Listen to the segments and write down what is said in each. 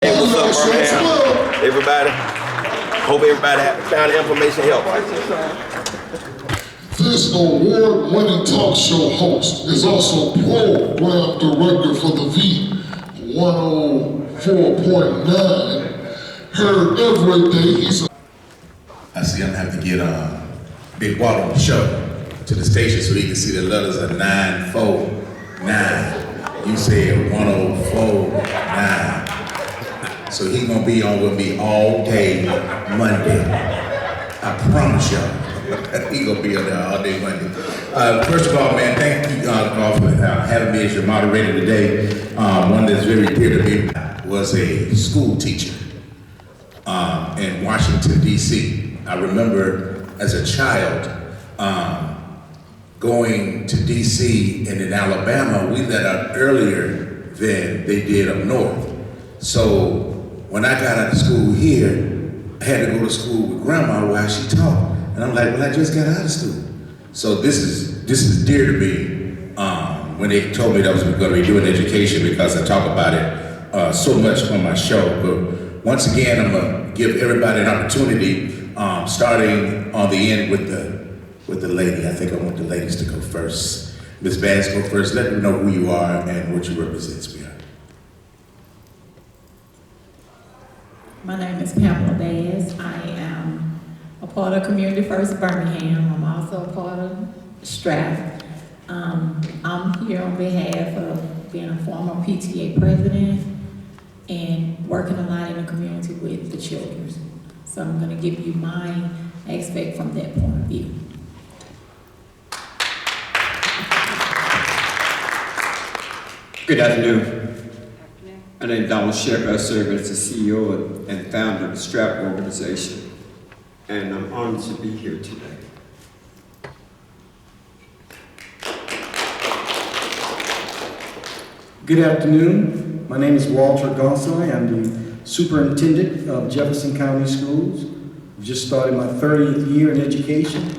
Hey, what's up, Birmingham? Everybody. Hope everybody found the information helpful. This award-winning talk show host is also program director for the V104.9. Heard every day he's I see I'm gonna have to get Big Water on the show to the station so he can see the letters of 949. You said 1049. So he gonna be on with me all day Monday. I promise y'all. He gonna be on there all day Monday. First of all, man, thank you all for having me as your moderator today. One that's very dear to me was a school teacher in Washington, D.C. I remember as a child going to D.C. and in Alabama, we let out earlier than they did up north. So when I got out of school here, I had to go to school with grandma while she taught. And I'm like, well, I just got out of school. So this is dear to me when they told me that I was going to be doing education, because I talk about it so much on my show. But once again, I'm gonna give everybody an opportunity, starting on the end with the lady. I think I want the ladies to go first. Ms. Bayes, go first. Let them know who you are and what you represent, sweetheart. My name is Pamela Bayes. I am a part of Community First Birmingham. I'm also a part of STRAP. I'm here on behalf of being a former PTA president and working a lot in the community with the children. So I'm going to give you my aspect from that point of view. Good afternoon. My name is Donald Shepherd. I serve as the CEO and founder of the STRAP organization, and I'm honored to be here today. Good afternoon. My name is Walter Gonsoulin. I'm the superintendent of Jefferson County Schools. I've just started my 30th year in education.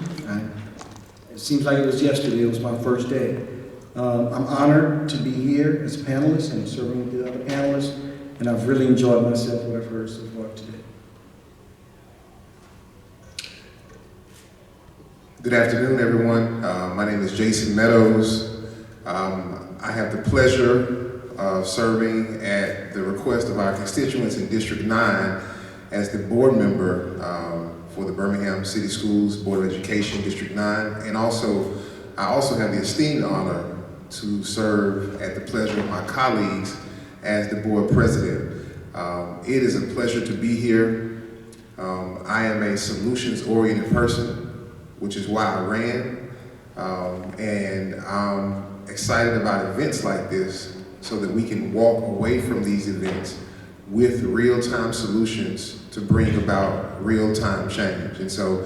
It seems like it was yesterday. It was my first day. I'm honored to be here as a panelist and serving with the other panelists, and I've really enjoyed myself, what I've heard so far today. Good afternoon, everyone. My name is Jason Meadows. I have the pleasure of serving at the request of our constituents in District 9 as the board member for the Birmingham City Schools Board of Education, District 9, and I also have the esteemed honor to serve at the pleasure of my colleagues as the board president. It is a pleasure to be here. I am a solutions-oriented person, which is why I ran, and I'm excited about events like this so that we can walk away from these events with real-time solutions to bring about real-time change. And so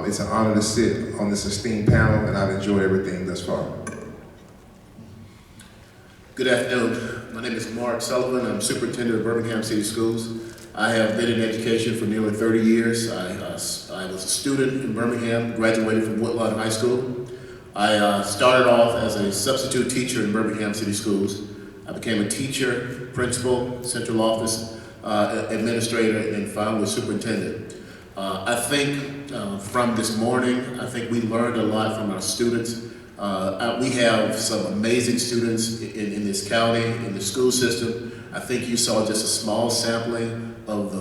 it's an honor to sit on this esteemed panel, and I've enjoyed everything thus far. Good afternoon. My name is Mark Sullivan. I'm superintendent of Birmingham City Schools. I have been in education for nearly 30 years. I was a student in Birmingham, graduated from Woodlawn High School. I started off as a substitute teacher in Birmingham City Schools. I became a teacher, principal, central office administrator, and finally superintendent. I think from this morning, I think we learned a lot from our students. We have some amazing students in this county, in the school system. I think you saw just a small sampling of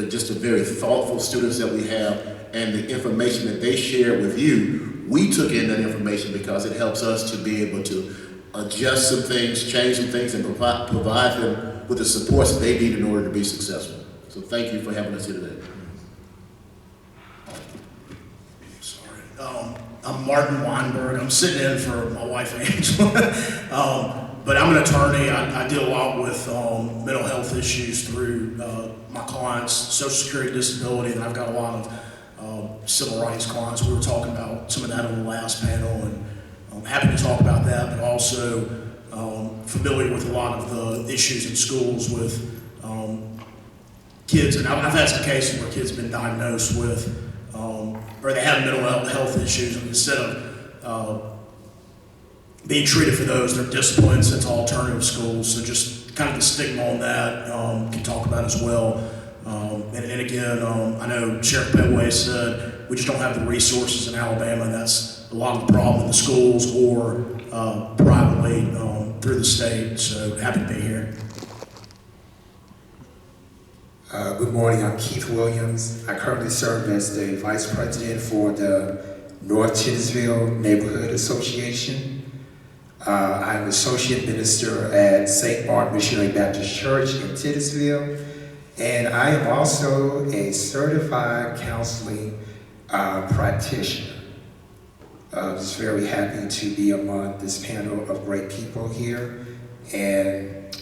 just the very thoughtful students that we have, and the information that they shared with you. We took in that information because it helps us to be able to adjust some things, change some things, and provide them with the supports that they need in order to be successful. So thank you for having us here today. I'm Martin Weinberg. I'm sitting in for my wife, Angela. But I'm an attorney. I deal a lot with mental health issues through my clients, Social Security, disability, and I've got a lot of civil rights clients. We were talking about some of that on the last panel, and I'm happy to talk about that, but also familiar with a lot of the issues in schools with kids. And I've had some cases where kids have been diagnosed with or they have mental health issues, and instead of being treated for those, they're disciplined sent to alternative schools. So just kind of the stigma on that, can talk about as well. And again, I know Sheriff Bayes said we just don't have the resources in Alabama. That's a lot of the problem in the schools or privately through the state. So happy to be here. Good morning, I'm Keith Williams. I currently serve as the Vice President for the North Titusville Neighborhood Association. I'm Associate Minister at St. Mark Missionary Baptist Church in Titusville, and I am also a certified counseling practitioner. I'm just very happy to be among this panel of great people here, and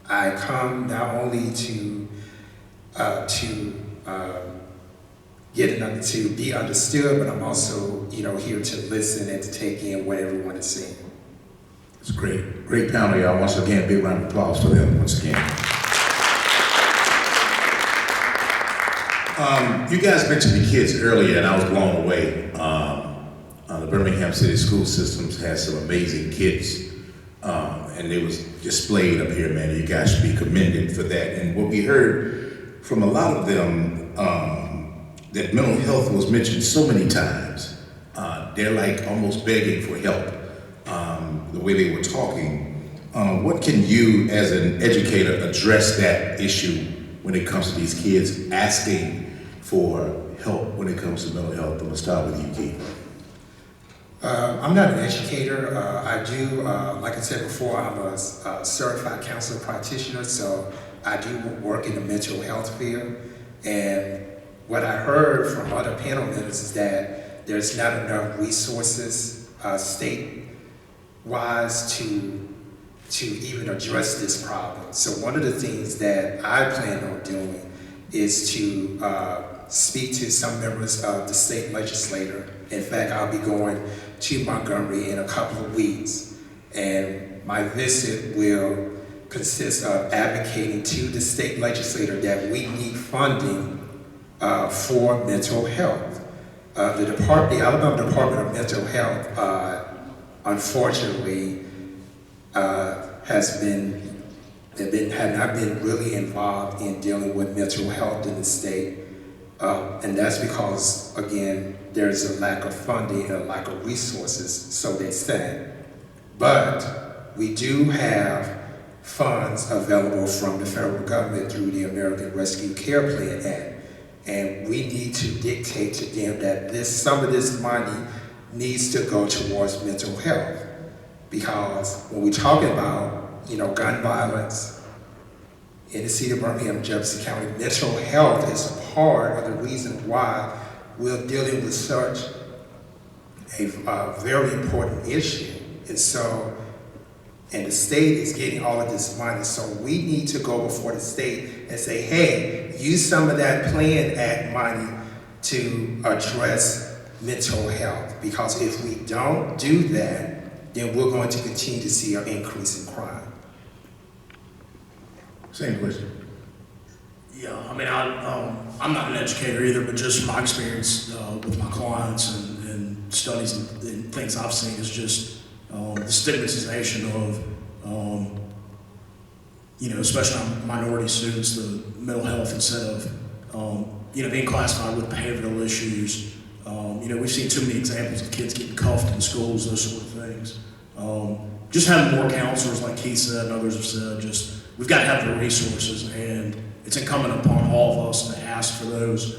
I come not only to be understood, but I'm also, here to listen and to take in what everyone is saying. It's great. Great panel, y'all. Once again, big round of applause for them once again. You guys mentioned the kids earlier, and I was blown away. The Birmingham City School Systems has some amazing kids, and it was displayed up here, man. You guys should be commended for that. And what we heard from a lot of them, that mental health was mentioned so many times. They're like almost begging for help, the way they were talking. What can you, as an educator, address that issue when it comes to these kids asking for help when it comes to mental health? I'm gonna start with you, Keith. I'm not an educator. I do, like I said before, I'm a certified counselor practitioner, so I do work in the mental health field. And what I heard from other panel members is that there's not enough resources state-wise to even address this problem. So one of the things that I plan on doing is to speak to some members of the state legislature. In fact, I'll be going to Montgomery in a couple of weeks, and my visit will consist of advocating to the state legislature that we need funding for mental health. The Alabama Department of Mental Health, unfortunately, had not been really involved in dealing with mental health in the state. And that's because, again, there's a lack of funding and a lack of resources, so they say. But we do have funds available from the federal government through the American Rescue Care Plan Act. And we need to dictate to them that some of this money needs to go towards mental health. Because when we're talking about, gun violence in the city of Birmingham, Jefferson County, mental health is a part of the reason why we're dealing with such a very important issue. And the state is getting all of this money, so we need to go before the state and say, hey, use some of that Plan Act money to address mental health. Because if we don't do that, then we're going to continue to see an increase in crime. Same question. Yeah, I mean, I'm not an educator either, but just from my experience with my clients and studies and things I've seen is just the stigmatization of, especially on minority students, the mental health instead of, being classified with behavioral issues. We've seen too many examples of kids getting cuffed in schools, those sort of things. Just having more counselors, like Keith said and others have said, we've got to have the resources, and it's incumbent upon all of us to ask for those.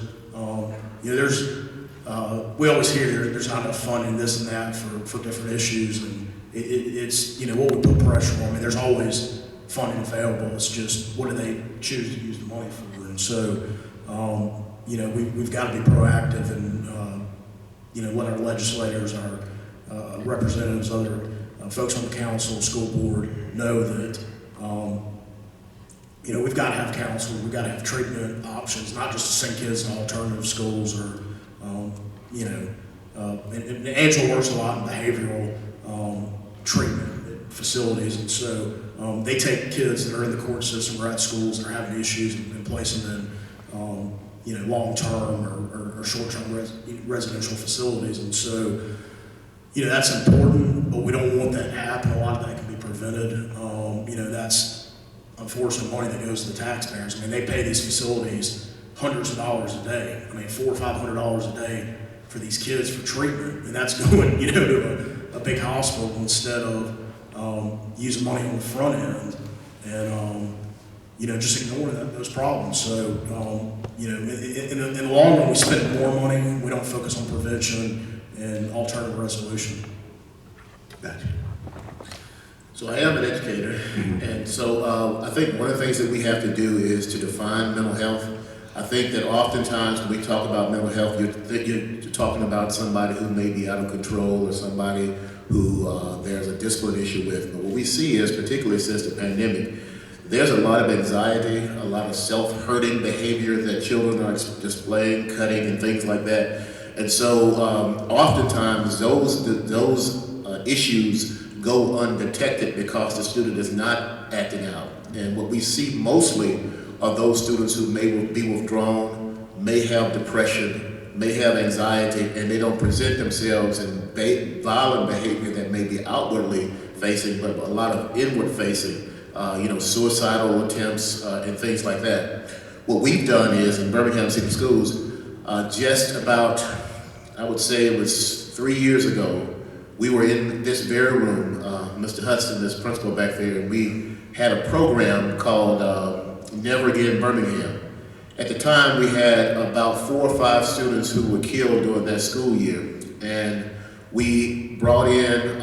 We always hear there's not enough funding, this and that for different issues, and it's what we put pressure on. I mean, there's always funding available. It's just what do they choose to use the money for? And so, we've got to be proactive and let our legislators, our representatives, other folks on the council, school board know that. We've got to have counseling, we've got to have treatment options, not just to send kids to alternative schools or, and Angela works a lot in behavioral treatment facilities, and so they take kids that are in the court system or at schools that are having issues and placing them in, long-term or short-term residential facilities, and so, that's important, but we don't want that to happen. A lot of that can be prevented. unfortunate money that goes to the taxpayers. I mean, they pay these facilities hundreds of dollars a day. I mean, $400 or $500 a day for these kids for treatment, and that's going, to a big hospital instead of using money on the front end and just ignoring those problems. So, in the long run, we spend more money. We don't focus on prevention and alternative resolution. Gotcha. So I am an educator, and so I think one of the things that we have to do is to define mental health. I think that oftentimes when we talk about mental health, you're talking about somebody who may be out of control or somebody who there's a discipline issue with. But what we see is, particularly since the pandemic, there's a lot of anxiety, a lot of self-hurting behavior that children are displaying, cutting and things like that. And so oftentimes those issues go undetected because the student is not acting out. And what we see mostly are those students who may be withdrawn, may have depression, may have anxiety, and they don't present themselves in violent behavior that may be outwardly facing, but a lot of inward facing, suicidal attempts and things like that. What we've done is in Birmingham City Schools, just about, I would say it was 3 years ago, we were in this very room, Mr. Hudson, this principal back there, and we had a program called Never Again Birmingham. At the time, we had about 4 or 5 students who were killed during that school year, and we brought in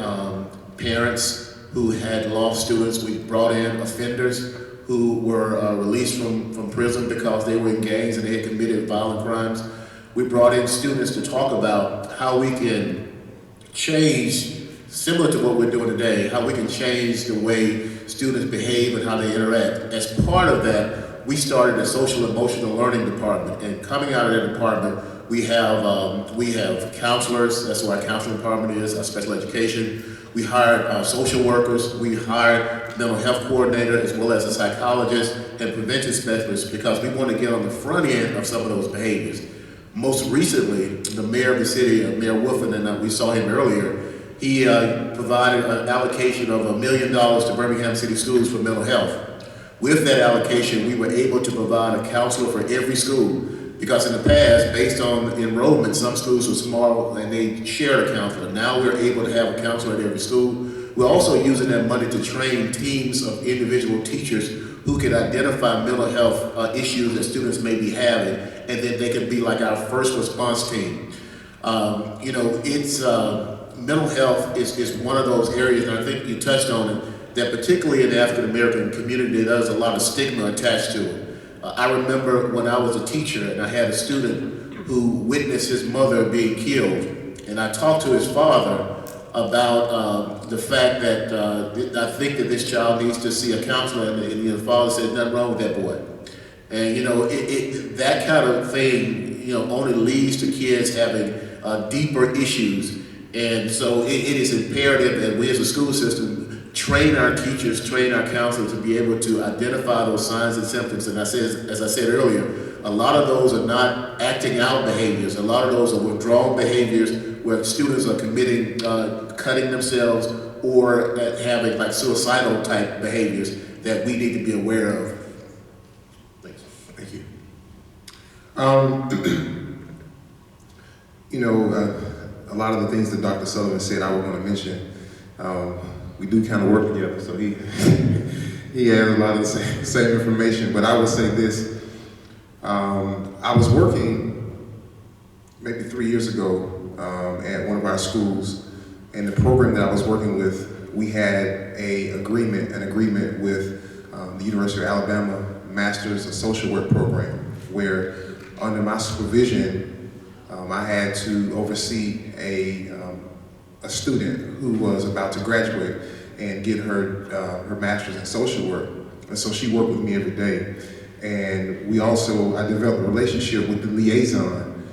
parents who had lost students. We brought in offenders who were released from prison because they were in gangs and they had committed violent crimes. We brought in students to talk about how we can change, similar to what we're doing today, how we can change the way students behave and how they interact. As part of that, we started a social emotional learning department, and coming out of that department, we have counselors. That's what our counseling department is, our special education. We hired social workers. We hired mental health coordinator as well as a psychologist and prevention specialist because we want to get on the front end of some of those behaviors. Most recently, the mayor of the city, Mayor Wolfen, and we saw him earlier, he provided an allocation of $1 million to Birmingham City Schools for mental health. With that allocation, we were able to provide a counselor for every school because in the past, based on enrollment, some schools were small and they shared a counselor. Now we're able to have a counselor at every school. We're also using that money to train teams of individual teachers who can identify mental health issues that students may be having, and then they can be like our first response team. Mental health is one of those areas, and I think you touched on it, that particularly in the African American community, there's a lot of stigma attached to it. I remember when I was a teacher and I had a student who witnessed his mother being killed, and I talked to his father about the fact that I think that this child needs to see a counselor, and the father said, nothing wrong with that boy. And that kind of thing, only leads to kids having deeper issues. And so it is imperative that we as a school system train our teachers, train our counselors to be able to identify those signs and symptoms. And as I said earlier, a lot of those are not acting out behaviors. A lot of those are withdrawal behaviors where students are committing, cutting themselves or having like suicidal type behaviors that we need to be aware of. Thanks. Thank you. A lot of the things that Dr. Sullivan said I was going to mention, we do kind of work together, so he has a lot of the same information, but I would say this. I was working maybe 3 years ago at one of our schools, and the program that I was working with, we had an agreement with the University of Alabama Masters of Social Work program, where under my supervision, I had to oversee a student who was about to graduate and get her master's in social work. And so she worked with me every day. And I developed a relationship with the liaison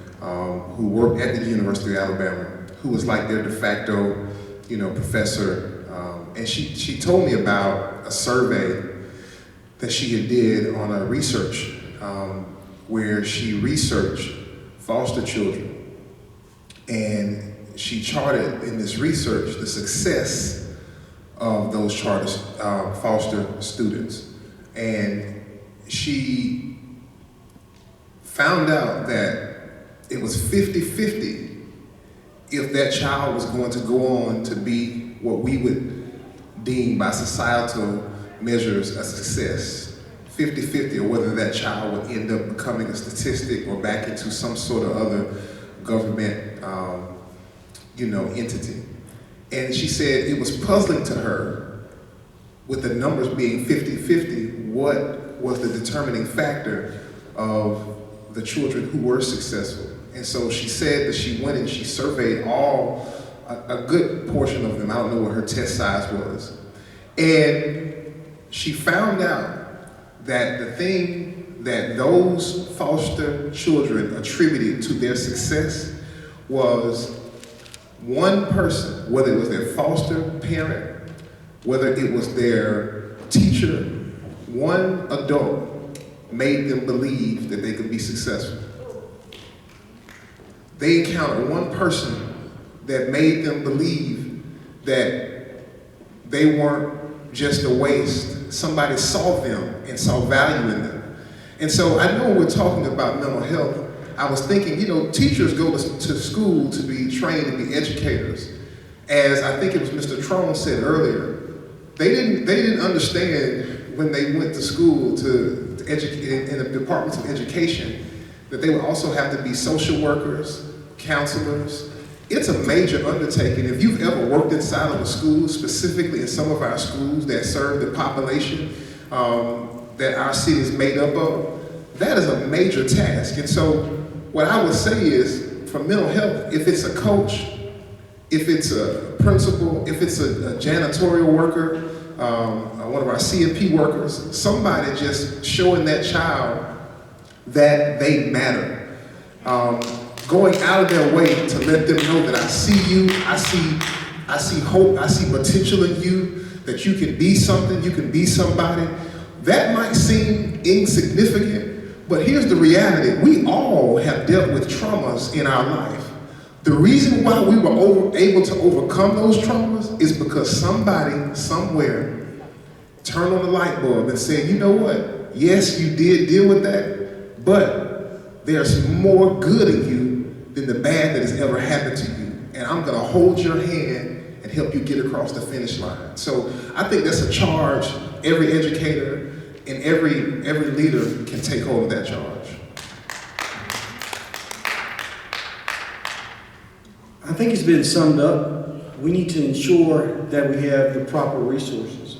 who worked at the University of Alabama, who was like their de facto, professor. And she told me about a survey that she had did on a research where she researched foster children. And she charted in this research the success of those foster students. and she found out that it was 50-50 if that child was going to go on to be what we would deem by societal measures a success. 50-50, or whether that child would end up becoming a statistic or back into some sort of other government entity. And she said it was puzzling to her, with the numbers being 50-50, what was the determining factor of the children who were successful. And so she said that she went and she surveyed a good portion of them. I don't know what her test size was. And she found out that the thing that those foster children attributed to their success was one person, whether it was their foster parent, whether it was their teacher, one adult made them believe that they could be successful. They encountered one person that made them believe that they weren't just a waste. Somebody saw them and saw value in them. And so I know when we're talking about mental health, I was thinking, teachers go to school to be trained to be educators. As I think it was Mr. Trone said earlier, they didn't understand when they went to school to educate in the departments of education that they would also have to be social workers, counselors. It's a major undertaking. If you've ever worked inside of a school, specifically in some of our schools that serve the population that our city is made up of, that is a major task. And so what I would say is, for mental health, if it's a coach, if it's a principal, if it's a janitorial worker, one of our CMP workers, somebody just showing that child that they matter. Going out of their way to let them know that I see you, I see hope, I see potential in you, that you can be something, you can be somebody. That might seem insignificant, but here's the reality. We all have dealt with traumas in our life. The reason why we were able to overcome those traumas is because somebody, somewhere, turned on the light bulb and said, you know what? Yes, you did deal with that, but there's more good in you than the bad that has ever happened to you. And I'm gonna hold your hand and help you get across the finish line. So I think that's a charge every educator and every leader can take hold of that charge. I think it's been summed up. We need to ensure that we have the proper resources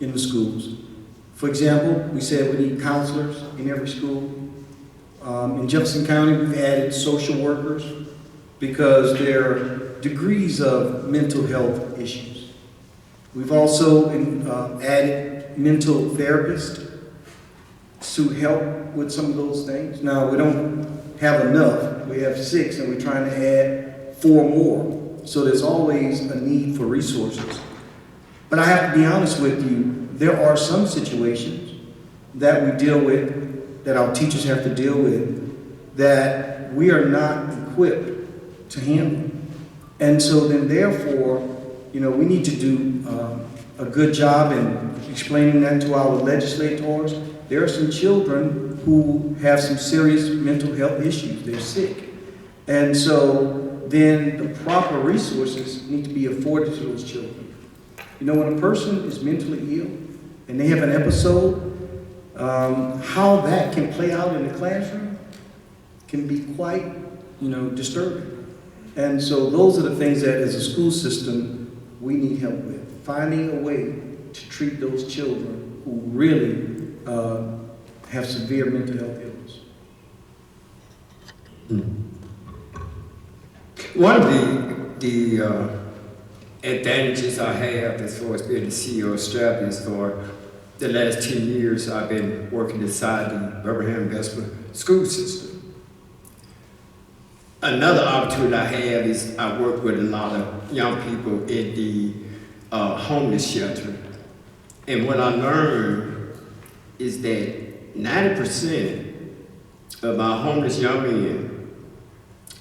in the schools. For example, we said we need counselors in every school. In Jefferson County, we've added social workers because there are degrees of mental health issues. We've also added mental therapists to help with some of those things. Now, we don't have enough. We have 6 and we're trying to add 4 more. So there's always a need for resources. But I have to be honest with you, there are some situations that we deal with, that our teachers have to deal with, that we are not equipped to handle. And so then therefore, we need to do a good job in explaining that to our legislators. There are some children who have some serious mental health issues. They're sick. And so then the proper resources need to be afforded to those children. When a person is mentally ill and they have an episode, how that can play out in the classroom can be quite, disturbing. And so those are the things that as a school system, we need help with. Finding a way to treat those children who really have severe mental health illness. One of the advantages I have as far as being the CEO of STRAP is for the last 10 years I've been working inside the Birmingham Vesper school system. Another opportunity I have is I work with a lot of young people in the homeless shelter. And what I learned is that 90% of our homeless young men,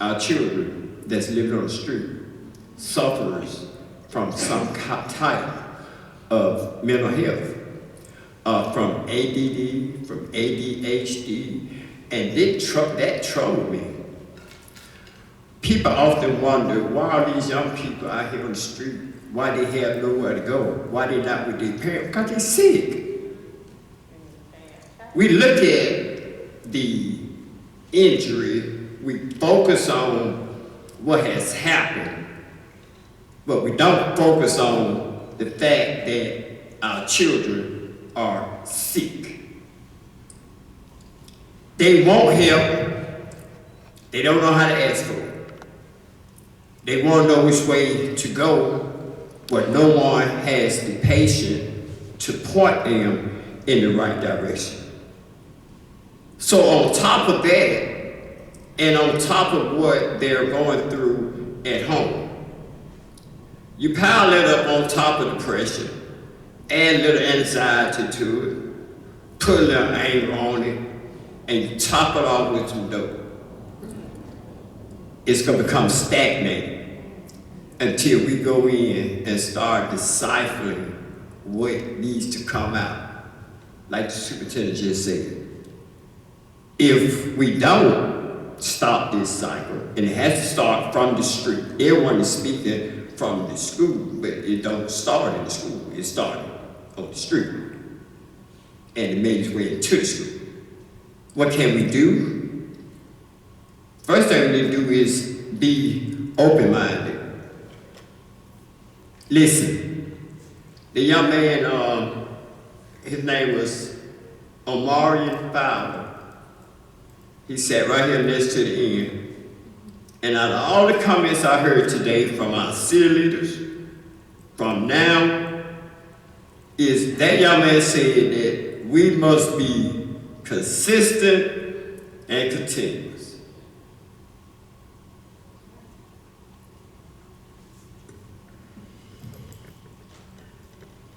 our children that's living on the street, suffers from some type of mental health. from ADD, from ADHD, and that troubled me. People often wonder why are these young people out here on the street, why they have nowhere to go, why they not with their parents, because they're sick. We look at the injury, we focus on what has happened, but we don't focus on the fact that our children are sick. They want help, they don't know how to ask for it. They want to know which way to go, but no one has the patience to point them in the right direction. So on top of that, and on top of what they're going through at home, you pile it up on top of depression, add a little anxiety to it, put a little anger on it, and you top it off with some dope. It's gonna become stagnated until we go in and start deciphering what needs to come out, like the superintendent just said. If we don't stop this cycle, and it has to start from the street. Everyone is speaking from the school, but it don't start in the school. It started on the street, and it made its way into the school. What can we do? First thing we need to do is be open-minded. Listen, the young man, his name was Omarion Fowler. He sat right here next to the end. And out of all the comments I heard today from our city leaders, from now, is that young man said that we must be consistent and continuous.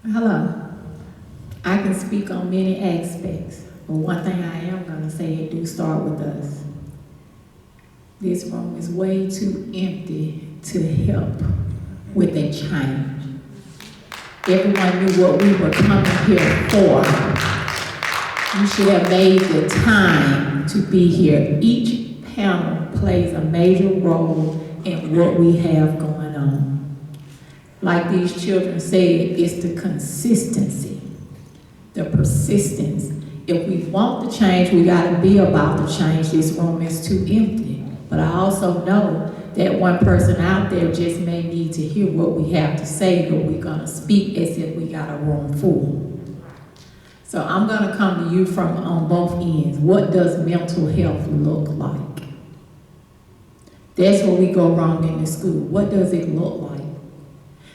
Hello. I can speak on many aspects, but one thing I am going to say, it do start with us. This room is way too empty to help with a change. Everyone knew what we were coming here for. You should have made the time to be here. Each panel plays a major role in what we have going on. Like these children said, it's the consistency, the persistence. If we want the change, we gotta be about the change. This room is too empty. But I also know that one person out there just may need to hear what we have to say, but we're gonna speak as if we got a room full. So I'm gonna come to you from on both ends. What does mental health look like? That's where we go wrong in the school. What does it look like?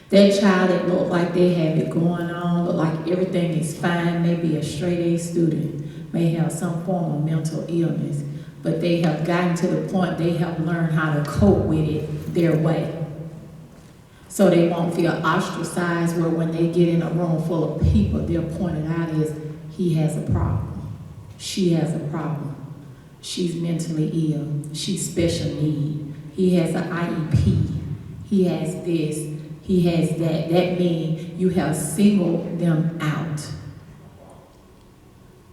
That child that look like they have it going on, look like everything is fine, maybe a straight A student, may have some form of mental illness, but they have gotten to the point they have learned how to cope with it their way. So they won't feel ostracized where when they get in a room full of people, they're pointed out as, he has a problem, she has a problem, she's mentally ill, she's special need, he has an IEP, he has this, he has that. That means you have singled them out.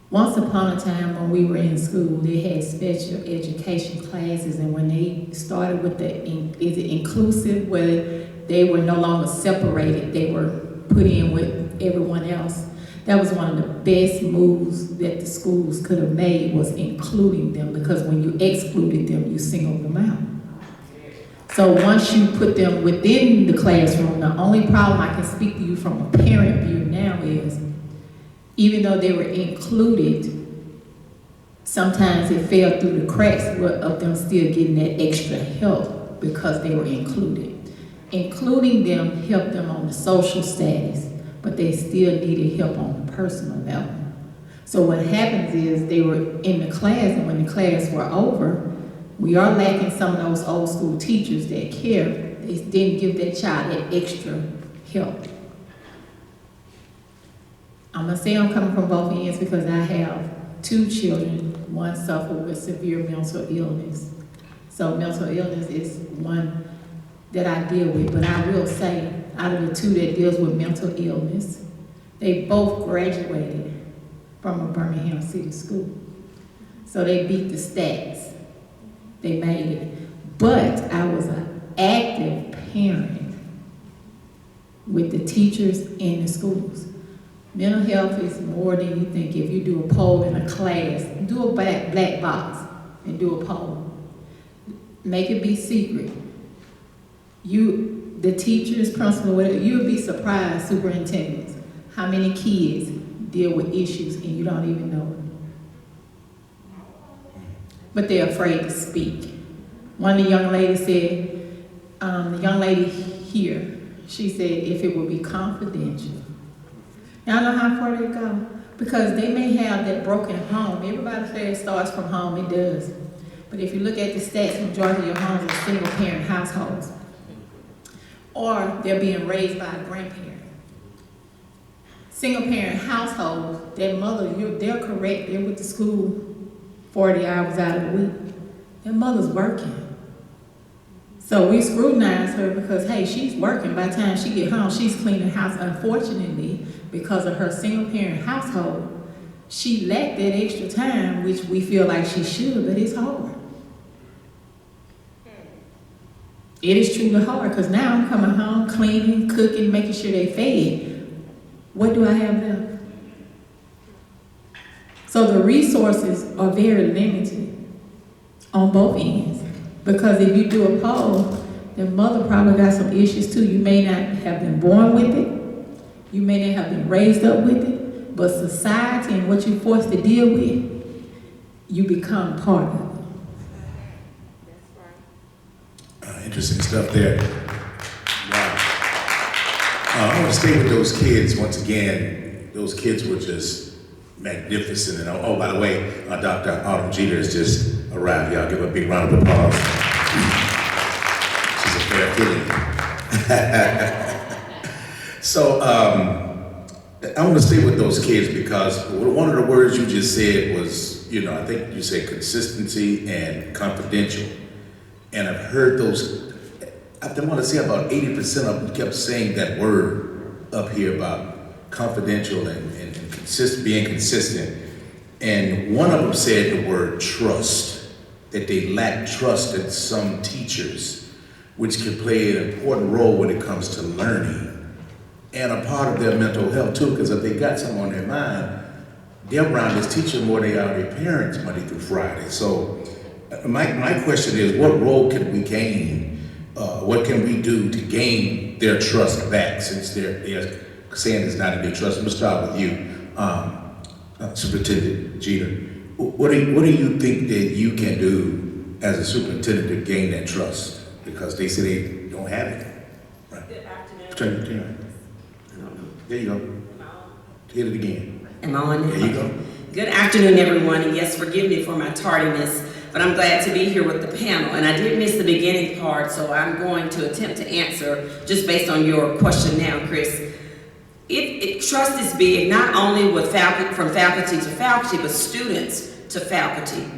Once upon a time when we were in school, they had special education classes, and when they started with the, is it inclusive, where they were no longer separated, they were put in with everyone else. That was one of the best moves that the schools could have made, was including them, because when you excluded them, you singled them out. So once you put them within the classroom, the only problem I can speak to you from a parent view now is, even though they were included, sometimes it fell through the cracks of them still getting that extra help because they were included. Including them helped them on the social status, but they still needed help on the personal level. So what happens is they were in the class, and when the class were over, we are lacking some of those old school teachers that care. They didn't give that child that extra help. I'm gonna say I'm coming from both ends because I have two children. One suffered with severe mental illness. So mental illness is one that I deal with, but I will say, out of the two that deals with mental illness, they both graduated from a Birmingham City school. So they beat the stats. They made it. But I was an active parent with the teachers in the schools. Mental health is more than you think. If you do a poll in a class, do a black box and do a poll. Make it be secret. The teachers, principal, whatever, you'll be surprised, superintendents, how many kids deal with issues and you don't even know it. But they're afraid to speak. One of the young ladies said, the young lady here, she said if it would be confidential. Y'all know how far they go? Because they may have that broken home. Everybody says it starts from home, it does. But if you look at the stats, the majority of your homes are single parent households. Or they're being raised by a grandparent. Single parent household, their mother, they're correct, they're with the school 40 hours out of the week. Their mother's working. So we scrutinize her because, hey, she's working. By the time she get home, she's cleaning the house. Unfortunately, because of her single parent household, she lacked that extra time, which we feel like she should, but it's hard. It is truly hard because now I'm coming home, cleaning, cooking, making sure they fed. What do I have left? So the resources are very limited on both ends. Because if you do a poll, the mother probably got some issues too. You may not have been born with it. You may not have been raised up with it. But society and what you're forced to deal with, you become part of it. Interesting stuff there. Wow. I want to stay with those kids once again. Those kids were just magnificent. And oh, by the way, Dr. Autumn Jeter has just arrived. Y'all give her a big round of applause. She's a fair feeling. So I want to stay with those kids because one of the words you just said was, I think you said consistency and confidential. And I've heard those, I want to say about 80% of them kept saying that word up here about confidential and being consistent. And one of them said the word trust, that they lack trust in some teachers, which can play an important role when it comes to learning and a part of their mental health too, because if they got something on their mind, they're around this teacher more than they are their parents Monday through Friday. So my question is, what role can we gain? What can we do to gain their trust back since they're saying it's not in their trust? I'm gonna start with you, Superintendent Jeter. What do you think that you can do as a superintendent to gain that trust? Because they say they don't have it. Right. Good afternoon. Turn it. I don't know. There you go. Hit it again. Am I on? There you go. Good afternoon, everyone, and yes, forgive me for my tardiness, but I'm glad to be here with the panel. And I did miss the beginning part, so I'm going to attempt to answer just based on your question now, Chris. Trust is big, not only with from faculty to faculty, but students to faculty.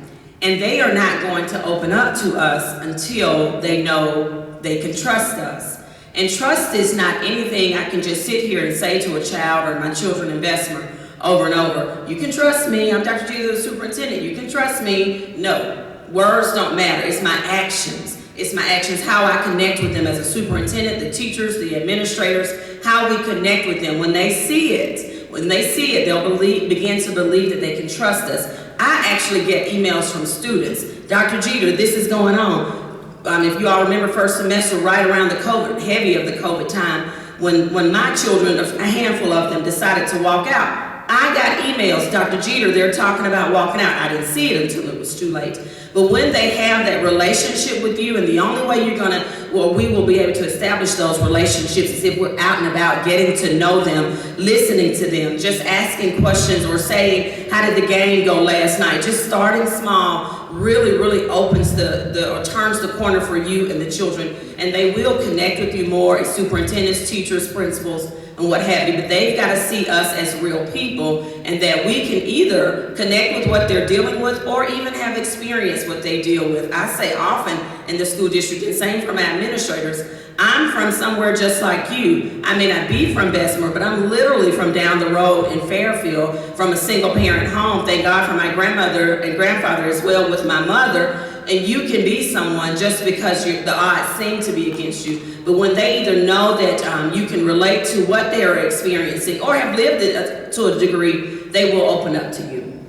And they are not going to open up to us until they know they can trust us. And trust is not anything I can just sit here and say to a child or my children in Bessemer over and over. You can trust me, I'm Dr. Jeter, the superintendent, you can trust me. No, words don't matter, it's my actions. It's my actions, how I connect with them as a superintendent, the teachers, the administrators, how we connect with them. When they see it, they'll begin to believe that they can trust us. I actually get emails from students. Dr. Jeter, this is going on. If you all remember first semester, right around the heavy of the COVID time, when my children, a handful of them, decided to walk out, I got emails, Dr. Jeter, they're talking about walking out. I didn't see it until it was too late. But when they have that relationship with you, and the only way we will be able to establish those relationships is if we're out and about, getting to know them, listening to them, just asking questions or saying, how did the game go last night? Just starting small really, really opens or turns the corner for you and the children, and they will connect with you more as superintendents, teachers, principals, and what have you, but they've got to see us as real people, and that we can either connect with what they're dealing with or even have experienced what they deal with. I say often in the school district, and same for my administrators, I'm from somewhere just like you. I may not be from Bessemer, but I'm literally from down the road in Fairfield, from a single parent home. Thank God for my grandmother and grandfather as well with my mother. And you can be someone just because the odds seem to be against you. But when they either know that you can relate to what they are experiencing or have lived it to a degree, they will open up to you.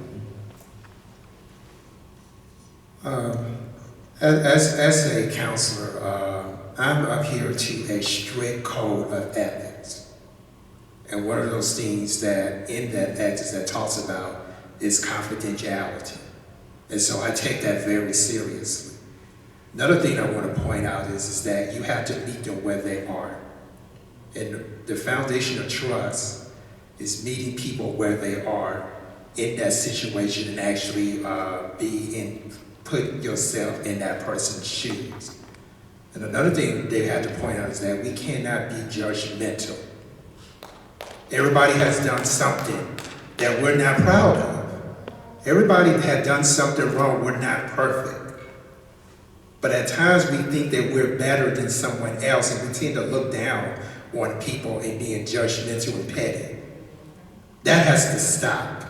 As a counselor, I'm adhere to a strict code of ethics. And one of those things that in that ethics that talks about is confidentiality. And so I take that very seriously. Another thing I want to point out is that you have to meet them where they are. And the foundation of trust is meeting people where they are in that situation and actually put yourself in that person's shoes. And another thing they have to point out is that we cannot be judgmental. Everybody has done something that we're not proud of. Everybody had done something wrong. We're not perfect. But at times we think that we're better than someone else, and we tend to look down on people and being judgmental and petty. That has to stop.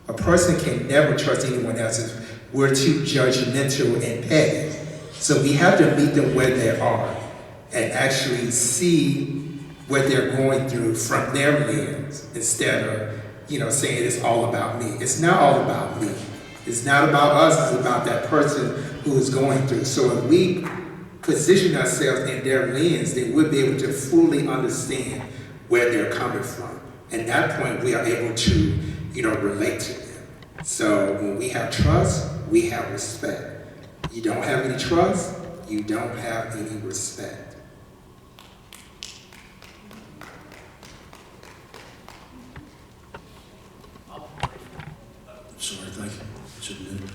A person can never trust anyone else if we're too judgmental and petty. So we have to meet them where they are and actually see what they're going through from their lens instead of saying it's all about me. It's not all about me. It's not about us, it's about that person who is going through. So if we position ourselves in their lens, then we'll be able to fully understand where they're coming from. At that point, we are able to, relate to them. So when we have trust, we have respect. You don't have any trust, you don't have any respect. Sorry, thank you. Shouldn't do.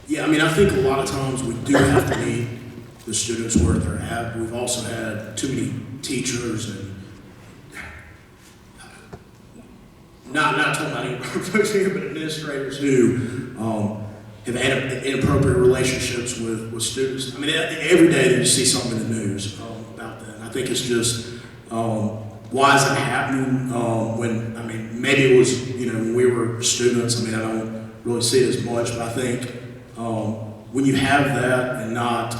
Yeah, I think a lot of times we do have to meet the students where they're at. We've also had too many teachers and not talking about any folks here, but administrators who have had inappropriate relationships with students. Every day you see something in the news about that. And I think it's just why is it happening when, maybe it was, when we were students. I don't really see it as much, but I think when you have that and not,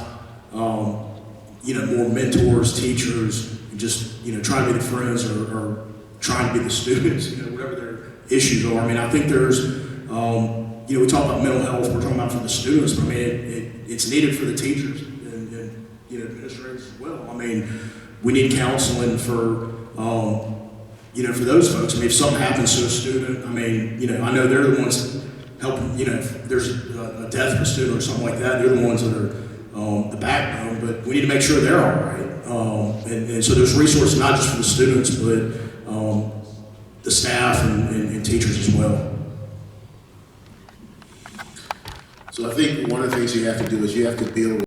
more mentors, teachers, just, trying to be the friends or trying to be the students, whatever their issues are. I think there's, we talk about mental health, we're talking about for the students, but it's needed for the teachers and administrators as well. We need counseling for, for those folks. If something happens to a student, I know they're the ones helping, if there's a death of a student or something like that, they're the ones that are the backbone, but we need to make sure they're all right. And so there's resources not just for the students, but the staff and teachers as well. So I think one of the things you have to do is you have to build